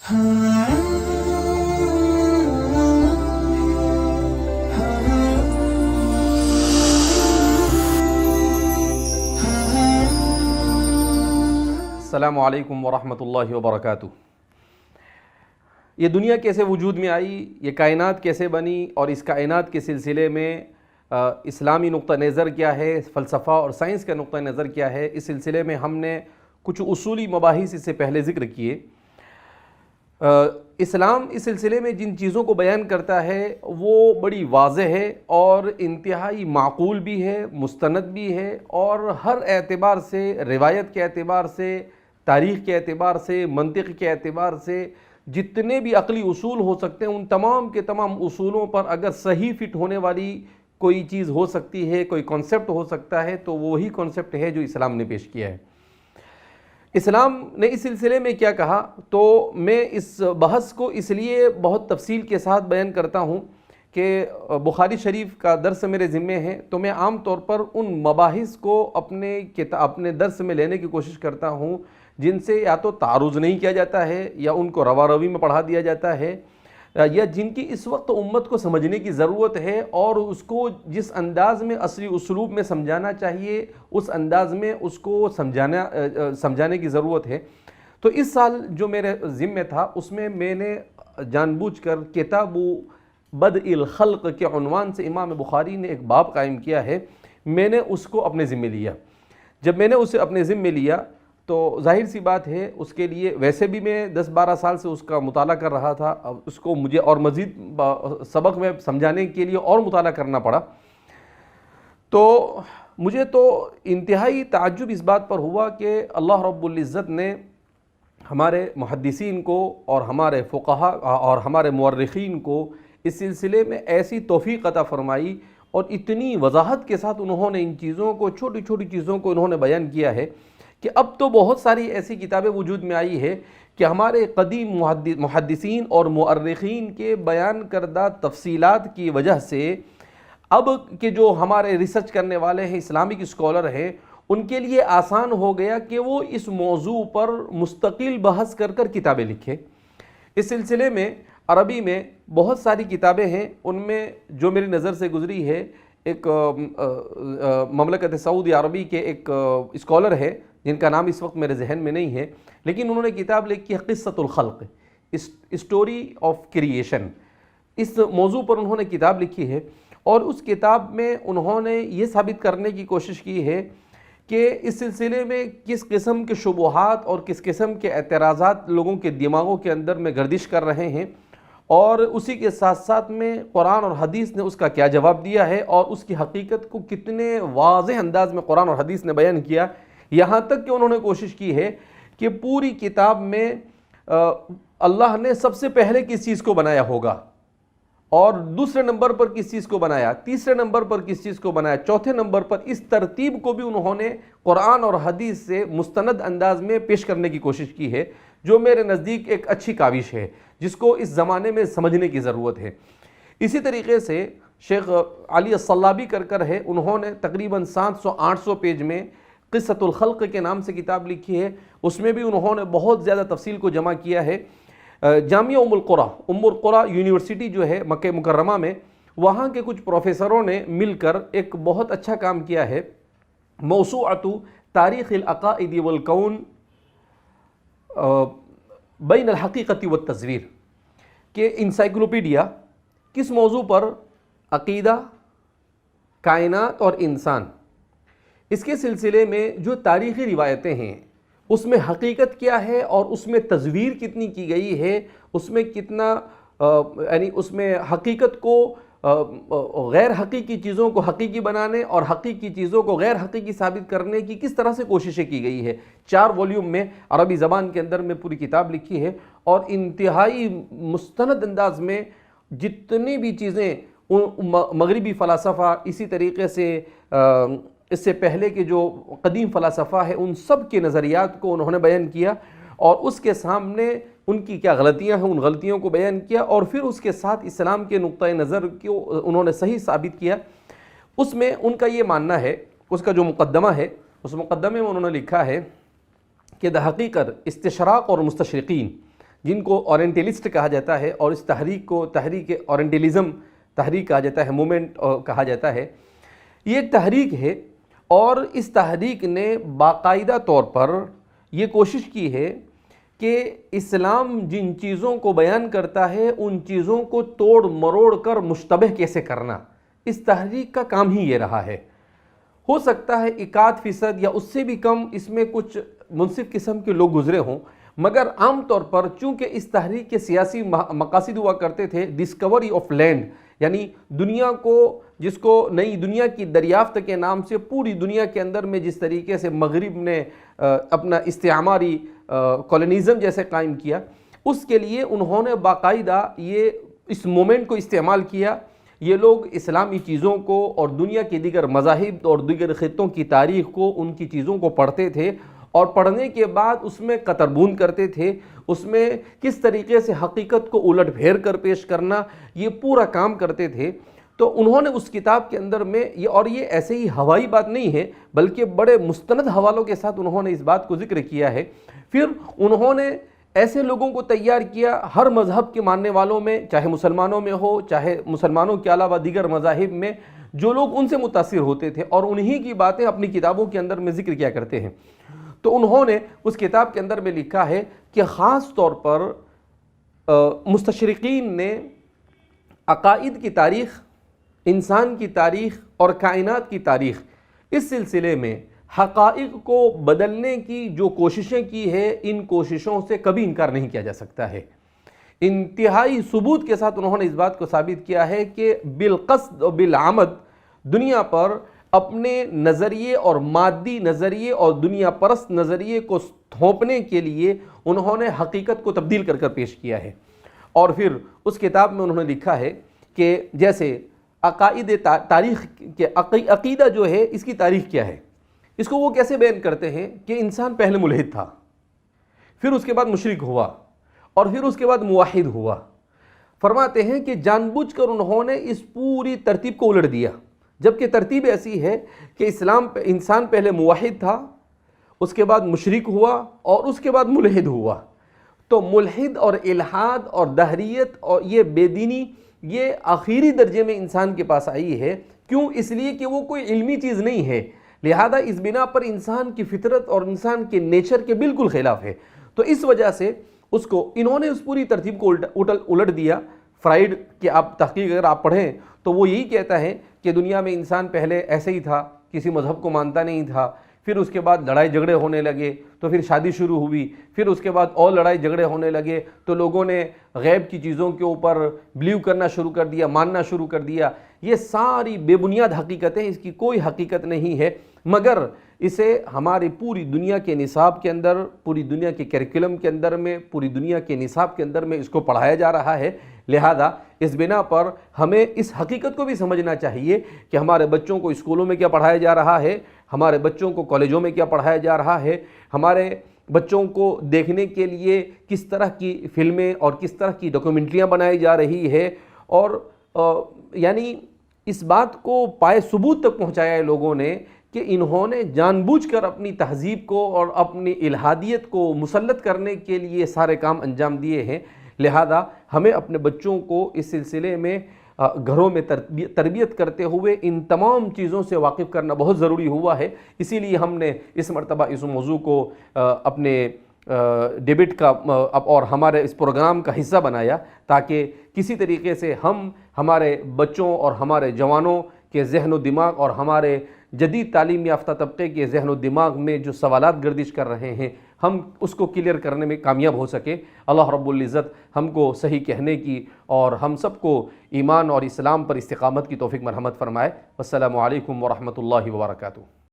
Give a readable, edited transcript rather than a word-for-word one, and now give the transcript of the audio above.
السلام علیکم ورحمۃ اللہ وبرکاتہ۔ یہ دنیا کیسے وجود میں آئی، یہ کائنات کیسے بنی، اور اس کائنات کے سلسلے میں اسلامی نقطہ نظر کیا ہے، فلسفہ اور سائنس کا نقطہ نظر کیا ہے، اس سلسلے میں ہم نے کچھ اصولی مباحث اس سے پہلے ذکر کیے۔ اسلام اس سلسلے میں جن چیزوں کو بیان کرتا ہے وہ بڑی واضح ہے اور انتہائی معقول بھی ہے، مستند بھی ہے، اور ہر اعتبار سے، روایت کے اعتبار سے، تاریخ کے اعتبار سے، منطق کے اعتبار سے جتنے بھی عقلی اصول ہو سکتے ہیں ان تمام کے تمام اصولوں پر اگر صحیح فٹ ہونے والی کوئی چیز ہو سکتی ہے، کوئی کانسیپٹ ہو سکتا ہے تو وہی کانسیپٹ ہے جو اسلام نے پیش کیا ہے۔ اسلام نے اس سلسلے میں کیا کہا، تو میں اس بحث کو اس لیے بہت تفصیل کے ساتھ بیان کرتا ہوں کہ بخاری شریف کا درس میرے ذمے ہے، تو میں عام طور پر ان مباحث کو اپنے درس میں لینے کی کوشش کرتا ہوں جن سے یا تو تعارض نہیں کیا جاتا ہے، یا ان کو روا روی میں پڑھا دیا جاتا ہے، یا جن کی اس وقت امت کو سمجھنے کی ضرورت ہے اور اس کو جس انداز میں اصلی اسلوب میں سمجھانا چاہیے اس انداز میں اس کو سمجھانے کی ضرورت ہے۔ تو اس سال جو میرے ذمہ تھا اس میں نے جان بوجھ کر کتاب بدء الخلق کے عنوان سے امام بخاری نے ایک باب قائم کیا ہے، میں نے اس کو اپنے ذمہ لیا۔ جب میں نے اسے اپنے ذمہ لیا تو ظاہر سی بات ہے اس کے لیے ویسے بھی میں 10-12 سال سے اس کا مطالعہ کر رہا تھا، اب اس کو مجھے اور مزید سبق میں سمجھانے کے لیے اور مطالعہ کرنا پڑا۔ تو مجھے تو انتہائی تعجب اس بات پر ہوا کہ اللہ رب العزت نے ہمارے محدثین کو اور ہمارے فقہا اور ہمارے مورخین کو اس سلسلے میں ایسی توفیق عطا فرمائی اور اتنی وضاحت کے ساتھ انہوں نے ان چیزوں کو، چھوٹی چھوٹی چیزوں کو انہوں نے بیان کیا ہے کہ اب تو بہت ساری ایسی کتابیں وجود میں آئی ہے کہ ہمارے قدیم محدثین اور مؤرخین کے بیان کردہ تفصیلات کی وجہ سے اب کے جو ہمارے ریسرچ کرنے والے ہیں، اسلامک اسکالر ہیں، ان کے لیے آسان ہو گیا کہ وہ اس موضوع پر مستقل بحث کر کتابیں لکھیں۔ اس سلسلے میں عربی میں بہت ساری کتابیں ہیں، ان میں جو میری نظر سے گزری ہے، ایک مملکت سعودی عربی کے ایک اسکالر ہے جن کا نام اس وقت میرے ذہن میں نہیں ہے، لیکن انہوں نے کتاب لکھی ہے قصۃ الخلق، اسٹوری آف کریشن۔ اس موضوع پر انہوں نے کتاب لکھی ہے اور اس کتاب میں انہوں نے یہ ثابت کرنے کی کوشش کی ہے کہ اس سلسلے میں کس قسم کے شبہات اور کس قسم کے اعتراضات لوگوں کے دماغوں کے اندر میں گردش کر رہے ہیں، اور اسی کے ساتھ ساتھ میں قرآن اور حدیث نے اس کا کیا جواب دیا ہے اور اس کی حقیقت کو کتنے واضح انداز میں قرآن اور حدیث نے بیان کیا۔ یہاں تک کہ انہوں نے کوشش کی ہے کہ پوری کتاب میں اللہ نے سب سے پہلے کس چیز کو بنایا ہوگا، اور دوسرے نمبر پر کس چیز کو بنایا، تیسرے نمبر پر کس چیز کو بنایا، چوتھے نمبر پر، اس ترتیب کو بھی انہوں نے قرآن اور حدیث سے مستند انداز میں پیش کرنے کی کوشش کی ہے، جو میرے نزدیک ایک اچھی کاوش ہے جس کو اس زمانے میں سمجھنے کی ضرورت ہے۔ اسی طریقے سے شیخ علی الصلابی کر ہے، انہوں نے تقریباً 700-800 پیج میں قصۃ الخلق کے نام سے کتاب لکھی ہے، اس میں بھی انہوں نے بہت زیادہ تفصیل کو جمع کیا ہے۔ جامعہ ام القریٰ یونیورسٹی جو ہے مکہ مکرمہ میں، وہاں کے کچھ پروفیسروں نے مل کر ایک بہت اچھا کام کیا ہے، موسوعۃ تاریخ العقائد والکون بین الحقیقت والتصویر، کہ انسائکلوپیڈیا کس موضوع پر، عقیدہ، کائنات اور انسان، اس کے سلسلے میں جو تاریخی روایتیں ہیں اس میں حقیقت کیا ہے اور اس میں تصویر کتنی کی گئی ہے، اس میں کتنا یعنی اس میں حقیقت کو غیر حقیقی چیزوں کو حقیقی بنانے اور حقیقی چیزوں کو غیر حقیقی ثابت کرنے کی کس طرح سے کوششیں کی گئی ہے۔ 4 والیوم میں عربی زبان کے اندر میں پوری کتاب لکھی ہے، اور انتہائی مستند انداز میں جتنی بھی چیزیں مغربی فلاسفہ، اسی طریقے سے اس سے پہلے کے جو قدیم فلاسفہ ہیں، ان سب کے نظریات کو انہوں نے بیان کیا، اور اس کے سامنے ان کی کیا غلطیاں ہیں ان غلطیوں کو بیان کیا، اور پھر اس کے ساتھ اسلام کے نقطۂ نظر کو انہوں نے صحیح ثابت کیا۔ اس میں ان کا یہ ماننا ہے، اس کا جو مقدمہ ہے، اس مقدمے میں انہوں نے لکھا ہے کہ دا حقیقت استشراق اور مستشرقین، جن کو اورینٹلسٹ کہا جاتا ہے، اور اس تحریک کو تحریک اورینٹلزم تحریک کہا جاتا ہے، مومنٹ کہا جاتا ہے. یہ ایک تحریک ہے، اور اس تحریک نے باقاعدہ طور پر یہ کوشش کی ہے کہ اسلام جن چیزوں کو بیان کرتا ہے ان چیزوں کو توڑ مروڑ کر مشتبہ کیسے کرنا، اس تحریک کا کام ہی یہ رہا ہے. ہو سکتا ہے 1% یا اس سے بھی کم اس میں کچھ منصف قسم کے لوگ گزرے ہوں، مگر عام طور پر چونکہ اس تحریک کے سیاسی مقاصد ہوا کرتے تھے ڈسکوری آف لینڈ، یعنی دنیا کو، جس کو نئی دنیا کی دریافت کے نام سے پوری دنیا کے اندر میں جس طریقے سے مغرب نے اپنا استعماری کولونیزم جیسے قائم کیا، اس کے لیے انہوں نے باقاعدہ یہ اس مومنٹ کو استعمال کیا. یہ لوگ اسلامی چیزوں کو اور دنیا کے دیگر مذاہب اور دیگر خطوں کی تاریخ کو، ان کی چیزوں کو پڑھتے تھے، اور پڑھنے کے بعد اس میں قطربون کرتے تھے، اس میں کس طریقے سے حقیقت کو الٹ پھیر کر پیش کرنا، یہ پورا کام کرتے تھے. تو انہوں نے اس کتاب کے اندر میں اور یہ ایسے ہی ہوائی بات نہیں ہے بلکہ بڑے مستند حوالوں کے ساتھ انہوں نے اس بات کو ذکر کیا ہے. پھر انہوں نے ایسے لوگوں کو تیار کیا ہر مذہب کے ماننے والوں میں، چاہے مسلمانوں میں ہو، چاہے مسلمانوں کے علاوہ دیگر مذاہب میں، جو لوگ ان سے متاثر ہوتے تھے اور انہی کی باتیں اپنی کتابوں کے اندر میں ذکر کیا کرتے ہیں. تو انہوں نے اس کتاب کے اندر میں لکھا ہے کہ خاص طور پر مستشرقین نے عقائد کی تاریخ، انسان کی تاریخ اور کائنات کی تاریخ، اس سلسلے میں حقائق کو بدلنے کی جو کوششیں کی ہے، ان کوششوں سے کبھی انکار نہیں کیا جا سکتا ہے. انتہائی ثبوت کے ساتھ انہوں نے اس بات کو ثابت کیا ہے کہ بالقصد و بالعمد دنیا پر اپنے نظریے اور مادی نظریے اور دنیا پرست نظریے کو تھوپنے کے لیے انہوں نے حقیقت کو تبدیل کر پیش کیا ہے. اور پھر اس کتاب میں انہوں نے لکھا ہے کہ جیسے عقائد تاریخ کے عقیدہ جو ہے، اس کی تاریخ کیا ہے، اس کو وہ کیسے بیان کرتے ہیں کہ انسان پہلے ملحد تھا، پھر اس کے بعد مشرک ہوا، اور پھر اس کے بعد موحد ہوا. فرماتے ہیں کہ جان بوجھ کر انہوں نے اس پوری ترتیب کو الٹ دیا، جبکہ ترتیب ایسی ہے کہ انسان پہلے موحد تھا، اس کے بعد مشرک ہوا، اور اس کے بعد ملحد ہوا. تو ملحد اور الحاد اور دہریت اور یہ بے دینی، یہ آخری درجے میں انسان کے پاس آئی ہے. کیوں؟ اس لیے کہ وہ کوئی علمی چیز نہیں ہے، لہذا اس بنا پر انسان کی فطرت اور انسان کے نیچر کے بالکل خلاف ہے. تو اس وجہ سے اس کو انہوں نے اس پوری ترتیب کو الٹ دیا. فرائیڈ کی آپ تحقیق اگر آپ پڑھیں تو وہ یہی کہتا ہے کہ دنیا میں انسان پہلے ایسے ہی تھا، کسی مذہب کو مانتا نہیں تھا، پھر اس کے بعد لڑائی جھگڑے ہونے لگے تو پھر شادی شروع ہوئی، پھر اس کے بعد اور لڑائی جھگڑے ہونے لگے تو لوگوں نے غیب کی چیزوں کے اوپر بلیو کرنا شروع کر دیا، ماننا شروع کر دیا. یہ ساری بے بنیاد حقیقتیں، اس کی کوئی حقیقت نہیں ہے، مگر اسے ہماری پوری دنیا کے نصاب کے اندر، پوری دنیا کے کریکولم کے اندر میں، پوری دنیا کے نصاب کے اندر میں اس کو پڑھایا جا رہا ہے. لہذا اس بنا پر ہمیں اس حقیقت کو بھی سمجھنا چاہیے کہ ہمارے بچوں کو اسکولوں میں کیا پڑھایا جا رہا ہے، ہمارے بچوں کو کالجوں میں کیا پڑھایا جا رہا ہے، ہمارے بچوں کو دیکھنے کے لیے کس طرح کی فلمیں اور کس طرح کی ڈاکومنٹریاں بنائی جا رہی ہے. اور یعنی اس بات کو پائے ثبوت تک پہنچایا ہے لوگوں نے کہ انہوں نے جان بوجھ کر اپنی تہذیب کو اور اپنی الہادیت کو مسلط کرنے کے لیے سارے کام انجام دیے ہیں. لہذا ہمیں اپنے بچوں کو اس سلسلے میں گھروں میں تربیت کرتے ہوئے ان تمام چیزوں سے واقف کرنا بہت ضروری ہوا ہے. اسی لیے ہم نے اس مرتبہ اس موضوع کو اپنے ڈیبیٹ کا اور ہمارے اس پروگرام کا حصہ بنایا تاکہ کسی طریقے سے ہم ہمارے بچوں اور ہمارے جوانوں کے ذہن و دماغ اور ہمارے جدید تعلیم یافتہ طبقے کے ذہن و دماغ میں جو سوالات گردش کر رہے ہیں ہم اس کو کلیئر کرنے میں کامیاب ہو سکیں. اللہ رب العزت ہم کو صحیح کہنے کی اور ہم سب کو ایمان اور اسلام پر استقامت کی توفیق مرحمت فرمائے. والسلام علیکم ورحمۃ اللہ وبرکاتہ.